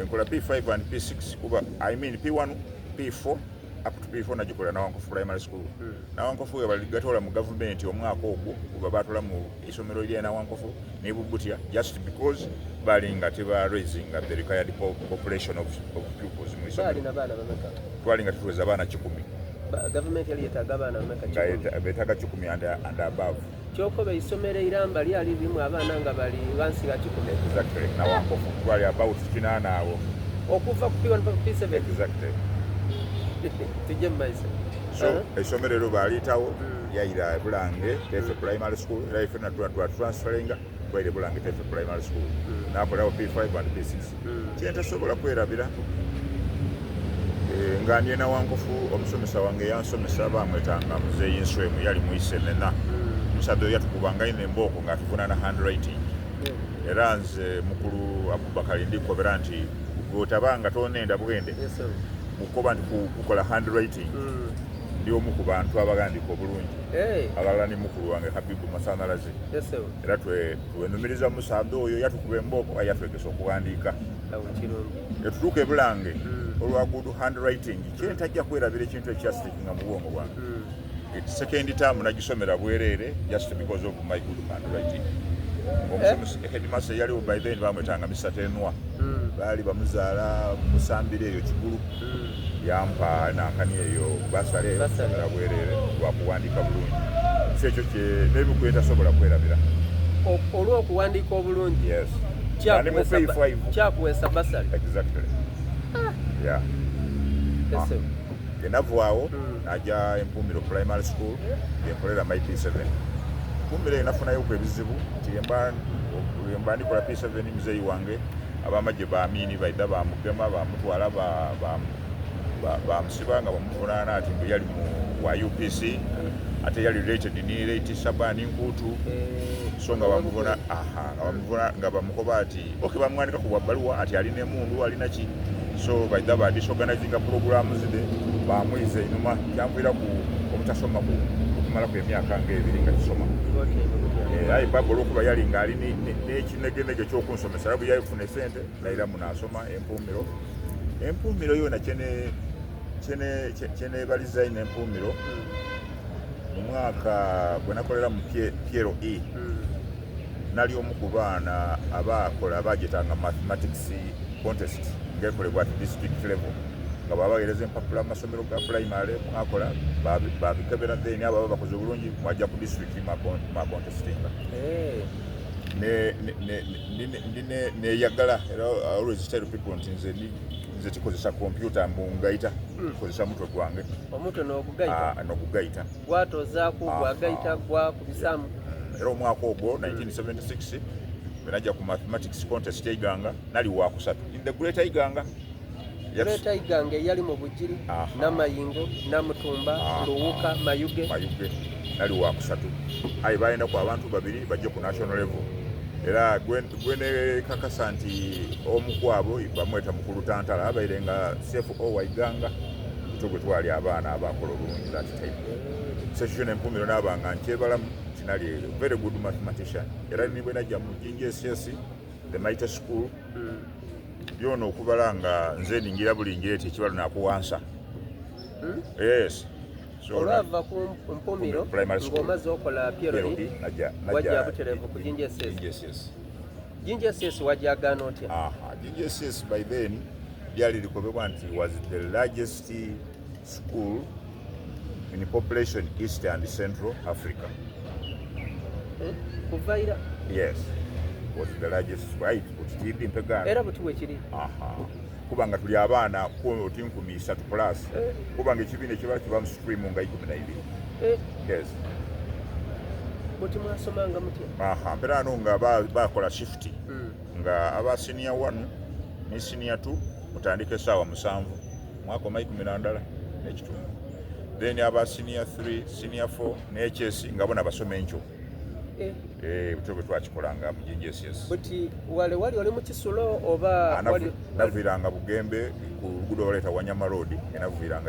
enkola P5 and P6 kuba I mean P1 P4 up to P4 nagikola Nawankofu primary school. Nawankofu gatola mu government omwaka ogwo kuba batola mu isomero lya Nawankofu ne Bubutya just because balinga teba raising the required population of pupils mu isomero. Twalinga tuweza abana 10. Government yali yetaaga abaana bameka? Betaaga 10 and above. Kyoko isomero iramba lyali limu abaana nga bali wansi ga 10. Exactly. Nawankofu twali about 8 awo. Okuva ku P1 mpaka P7. Exactly. Tujje mbaisa. So isomero lyo balitawo yaira Bulange Tefe primary school era ifuna transferinga kwaire Bulange Tefe primary school. Nakola P5 and P6. Kyenta sobola kwerabira. Nganye Nawankofu omusomesa wange yansomesa bamwetanga Muzeeyi Nswemu yali mu Isenena. Musabyo yatukubanga ine mboko nga tufuna na handwriting. Era nze mukulu Abubakar ndikobera nti gotabanga tonenda bugende. Mukoba kukola handwriting ndio mu ku bantu abagandika obulungi. Abalala ni mukulu wange Habibu Masanalaze. Era twenumiriza musabyo oyo yatukuba emboko ayafegesa okuwandiika. Etutuuke Bulange olwa good handwriting kyentajja kwerabira ekintu ekyasitikinga mu bwongo bwange. Second term nagisomera bwerere just because of my good handwriting. Headmaster yaliwo by then bamwetanga Mr. Tenwa. Bali bamuzaala musambire eyo kigulu. Yampa nankani eyo basale basomera bwerere lwakuwandiika bulungi. Ekyo n'ebikweta sobola kwerabira. Olw'okuwandiika obulungi. Yes. Kyakuweesa basale. Exactly. Yeah. Enavaawo najja Empumbiro primary school yenkolera my P7. Empumbiro enafunayo ku ebizibu nti emba ndikola P7 muzeeyi wange abamagye baamini baidda bamugema bamutwala bamusiba nga bamuvunaana ati mbu yali mu wa UPC ate yali related ni Late Sabani Nkutu so nga bamuvuna nga bamukoba ati bamwandika ku bbaluwa ati alina emundu alina ki so baidda ba disorganizing programs de bamwize inyuma kyamvira ku obutasoma ku kumala ku emyaka ng'ebiri nga kisoma. Ayi Bible okuba yali nga ali n'ekinegenege ky'okunsomesa era bwe yayifuna esente naira munaasoma Empumbiro yona kyeneebaliza ino Empumbiro mu mwaka gwe nakolera mu Piero E. Nali omu ku baana abakola bagitanga mathematics contest ngekolebwa at district level nga babaweereza empapula mu masomero ga primary mwakola babikebera then abo bakoze obulungi mwajja ku district ma contestinga. Neyagala era I always tell people nti nze tikozesa computer mbungaita kozesa mutwe gwange omutwe n'okugaita gwatozaako gwagaita gwakubisamu. Era omwaka ogwo 1976 benajja ku mathematics contest Iganga nali wakusatu in the Greater Iganga. Greater Iganga yali mu Bugiri Namayingo Namutumba Luwuka Mayuge nali wakusatu. Ayi balina ku abantu babiri bajja ku national level era gwene kakasa nti omukwabo bamweta mukulu Tantala abaire nga CFO wa Iganga tugwe twali abaana abakola obulungi that time. Session Empumbiro n'abanga nkyebalamu tinali very good mathematician era nibwe najja mu GSS the Mitre School byona okubala nga nze ningira buli ngireti ekibalo nakuwansa. Yes. So olwava ku Mpumbiro ng'omaze okola Piero E wajja Buterevu ku GSS. GSS wajjagaana otya? GSS by then lyali likobebwa nti was the largest school in population East and Central Africa. Kuvaira? Yes. Was the largest right kutidi mpegana. Era butuwe kiri? Kubanga tuli abaana ku team 3 plus. Kubanga ekibine kibala kibamu stream nga 12. Yes. Buti mwasomanga mutya? Mpera ano nga bakola shift. Nga aba senior 1 ne senior 2 mutandike sawa 7 mwaka 12 n'ekitundu. Then aba senior 3, senior 4 ne HS nga bona basome encho. Butwe twakikolanga mu GSS. Buti wale wali mu Kisulo oba wali naviranga Bugembe ku luguudo oleta Wanyama Road enaviranga